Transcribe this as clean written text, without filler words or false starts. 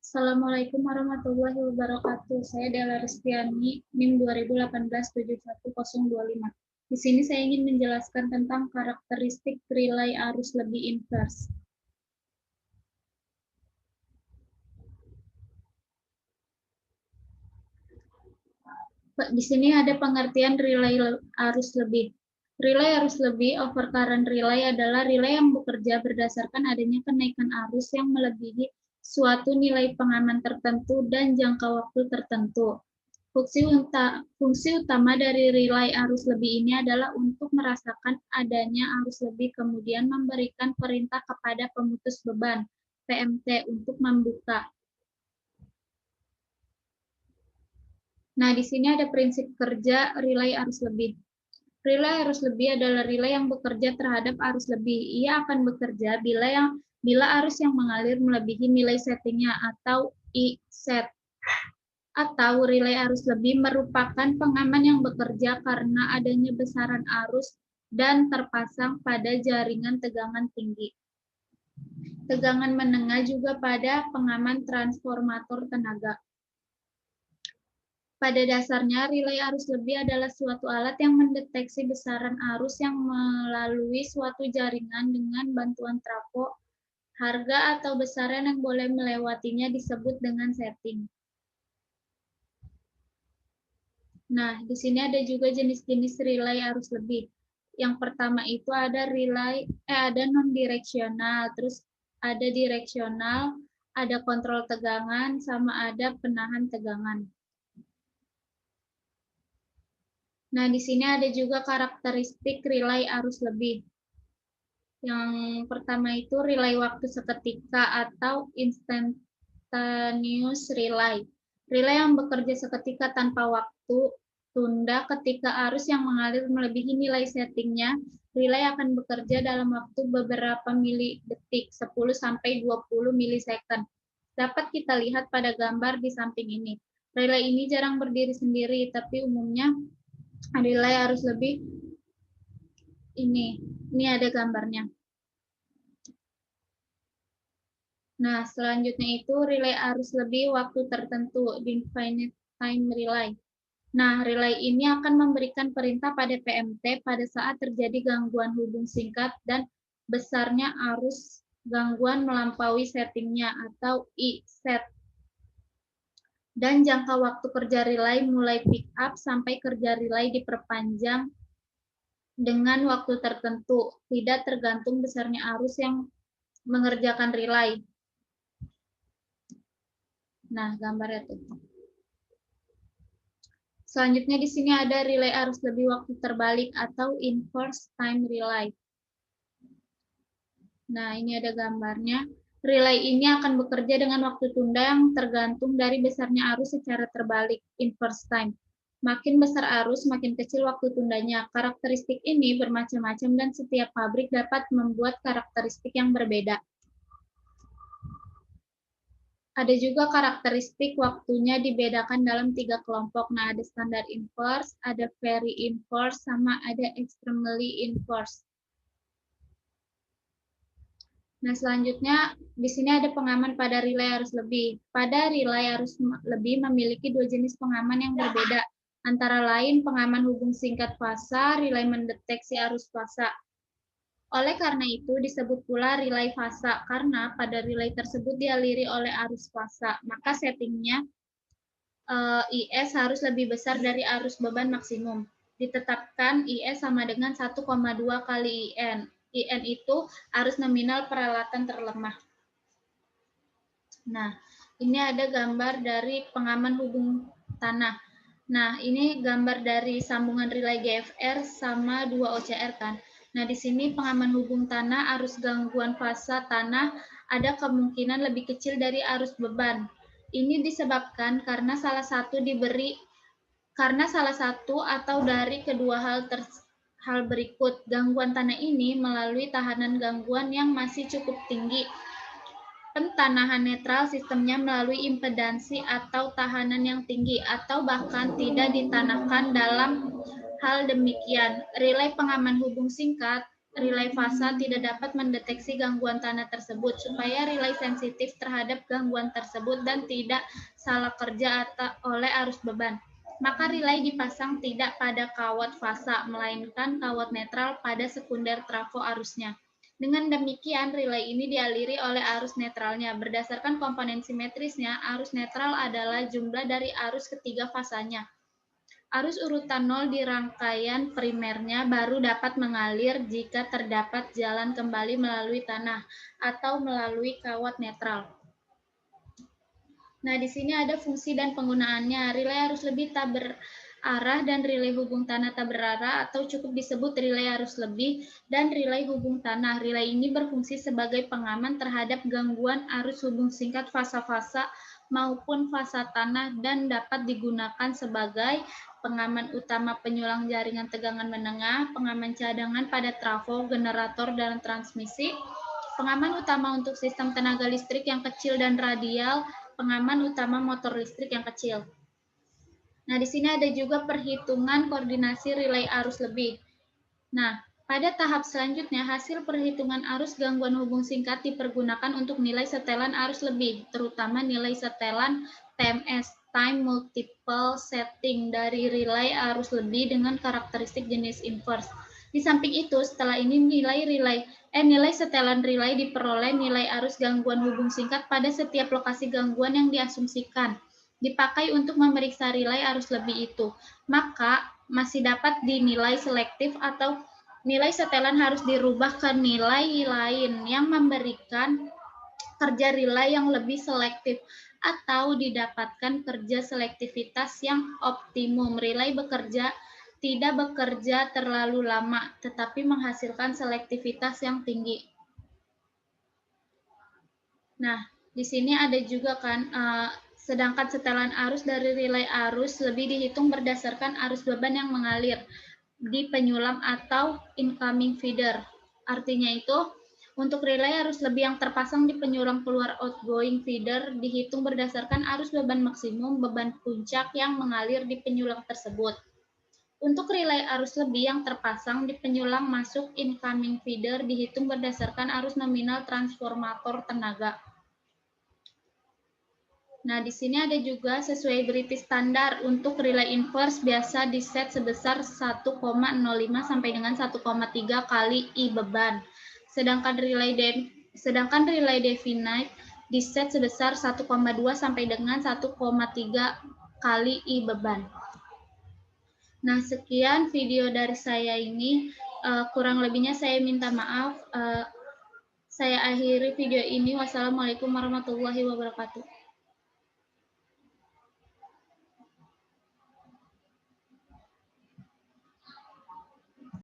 Assalamualaikum warahmatullahi wabarakatuh. Saya Della Ristiani, NIM 2018-71025. Di sini saya ingin menjelaskan tentang karakteristik relay arus lebih inverse. Di sini ada pengertian relay arus lebih. Relay arus lebih over current relay adalah relay yang bekerja berdasarkan adanya kenaikan arus yang melebihi suatu nilai pengaman tertentu dan jangka waktu tertentu. Fungsi utama dari relay arus lebih ini adalah untuk merasakan adanya arus lebih, kemudian memberikan perintah kepada pemutus beban (PMT) untuk membuka. Nah, di sini ada prinsip kerja relay arus lebih. Relay arus lebih adalah relay yang bekerja terhadap arus lebih. Ia akan bekerja bila arus yang mengalir melebihi nilai settingnya atau I set. Atau relay arus lebih merupakan pengaman yang bekerja karena adanya besaran arus dan terpasang pada jaringan tegangan tinggi. Tegangan menengah juga pada pengaman transformator tenaga. Pada dasarnya, relay arus lebih adalah suatu alat yang mendeteksi besaran arus yang melalui suatu jaringan dengan bantuan trafo. Harga atau besaran yang boleh melewatinya disebut dengan setting. Nah, di sini ada juga jenis-jenis relay arus lebih. Yang pertama itu ada ada non-direksional, terus ada direksional, ada kontrol tegangan, sama ada penahan tegangan. Nah, di sini ada juga karakteristik relay arus lebih. Yang pertama itu relay waktu seketika atau instantaneous relay. Relay yang bekerja seketika tanpa waktu tunda ketika arus yang mengalir melebihi nilai settingnya. Relay akan bekerja dalam waktu beberapa milidetik, 10-20 milisecond. Dapat kita lihat pada gambar di samping ini. Relay ini jarang berdiri sendiri, tapi umumnya relay arus lebih ini ada gambarnya. Nah, selanjutnya itu relay arus lebih waktu tertentu, definite time relay. Nah, relay ini akan memberikan perintah pada PMT pada saat terjadi gangguan hubung singkat dan besarnya arus gangguan melampaui settingnya atau I set. Dan jangka waktu kerja relay mulai pick up sampai kerja relay diperpanjang dengan waktu tertentu, tidak tergantung besarnya arus yang mengerjakan relay. Nah, gambarnya tuh. Selanjutnya di sini ada relay arus lebih waktu terbalik atau inverse time relay. Nah, ini ada gambarnya. Relay ini akan bekerja dengan waktu tunda yang tergantung dari besarnya arus secara terbalik, inverse time. Makin besar arus, makin kecil waktu tundanya. Karakteristik ini bermacam-macam dan setiap pabrik dapat membuat karakteristik yang berbeda. Ada juga karakteristik waktunya dibedakan dalam 3 kelompok. Nah, ada standar inverse, ada very inverse, sama ada extremely inverse. Nah, selanjutnya di sini ada pengaman pada relay arus lebih. Pada relay arus lebih memiliki 2 jenis pengaman yang berbeda. Antara lain pengaman hubung singkat fasa, relay mendeteksi arus fasa. Oleh karena itu disebut pula relay fasa karena pada relay tersebut dialiri oleh arus fasa. Maka settingnya IS harus lebih besar dari arus beban maksimum. Ditetapkan IS sama dengan 1,2 kali IN. IN itu arus nominal peralatan terlemah. Nah, ini ada gambar dari pengaman hubung tanah. Nah, ini gambar dari sambungan relay GFR sama 2 OCR kan. Nah, di sini pengaman hubung tanah, arus gangguan fasa tanah ada kemungkinan lebih kecil dari arus beban. Ini disebabkan karena salah satu atau dari kedua hal berikut. Gangguan tanah ini melalui tahanan gangguan yang masih cukup tinggi. Pentanahan netral sistemnya melalui impedansi atau tahanan yang tinggi atau bahkan tidak ditanahkan. Dalam hal demikian, relay pengaman hubung singkat relay fasa tidak dapat mendeteksi gangguan tanah tersebut. Supaya relay sensitif terhadap gangguan tersebut dan tidak salah kerja oleh arus beban, maka relay dipasang tidak pada kawat fasa, melainkan kawat netral pada sekunder trafo arusnya. Dengan demikian, relay ini dialiri oleh arus netralnya. Berdasarkan komponen simetrisnya, arus netral adalah jumlah dari arus ketiga fasanya. Arus urutan 0 di rangkaian primernya baru dapat mengalir jika terdapat jalan kembali melalui tanah atau melalui kawat netral. Nah, di sini ada fungsi dan penggunaannya. Relay arus lebih tak berarah dan relay hubung tanah tak berarah atau cukup disebut relay arus lebih dan relay hubung tanah. Relay ini berfungsi sebagai pengaman terhadap gangguan arus hubung singkat fasa-fasa maupun fasa tanah dan dapat digunakan sebagai pengaman utama penyulang jaringan tegangan menengah, pengaman cadangan pada trafo, generator, dan transmisi, pengaman utama untuk sistem tenaga listrik yang kecil dan radial, pengaman utama motor listrik yang kecil. Nah, di sini ada juga perhitungan koordinasi relay arus lebih. Nah, pada tahap selanjutnya, hasil perhitungan arus gangguan hubung singkat dipergunakan untuk nilai setelan arus lebih, terutama nilai setelan TMS, Time Multiple Setting, dari relay arus lebih dengan karakteristik jenis inverse. Di samping itu, setelah ini nilai setelan relay diperoleh nilai arus gangguan hubung singkat pada setiap lokasi gangguan yang diasumsikan dipakai untuk memeriksa relay arus lebih itu. Maka masih dapat dinilai selektif atau nilai setelan harus dirubah ke nilai lain yang memberikan kerja relay yang lebih selektif atau didapatkan kerja selektivitas yang optimum. Relay tidak bekerja terlalu lama, tetapi menghasilkan selektivitas yang tinggi. Nah, di sini ada juga kan, sedangkan setelan arus dari relay arus lebih dihitung berdasarkan arus beban yang mengalir di penyulam atau incoming feeder. Artinya itu, untuk relay arus lebih yang terpasang di penyulam keluar outgoing feeder dihitung berdasarkan arus beban maksimum beban puncak yang mengalir di penyulam tersebut. Untuk relay arus lebih yang terpasang di penyulam masuk incoming feeder dihitung berdasarkan arus nominal transformator tenaga. Nah, di sini ada juga sesuai British standar untuk relay inverse biasa diset sebesar 1,05 sampai dengan 1,3 kali I beban. Sedangkan relay definite diset sebesar 1,2 sampai dengan 1,3 kali I beban. Nah, sekian video dari saya ini. Kurang lebihnya saya minta maaf. Saya akhiri video ini. Wassalamualaikum warahmatullahi wabarakatuh.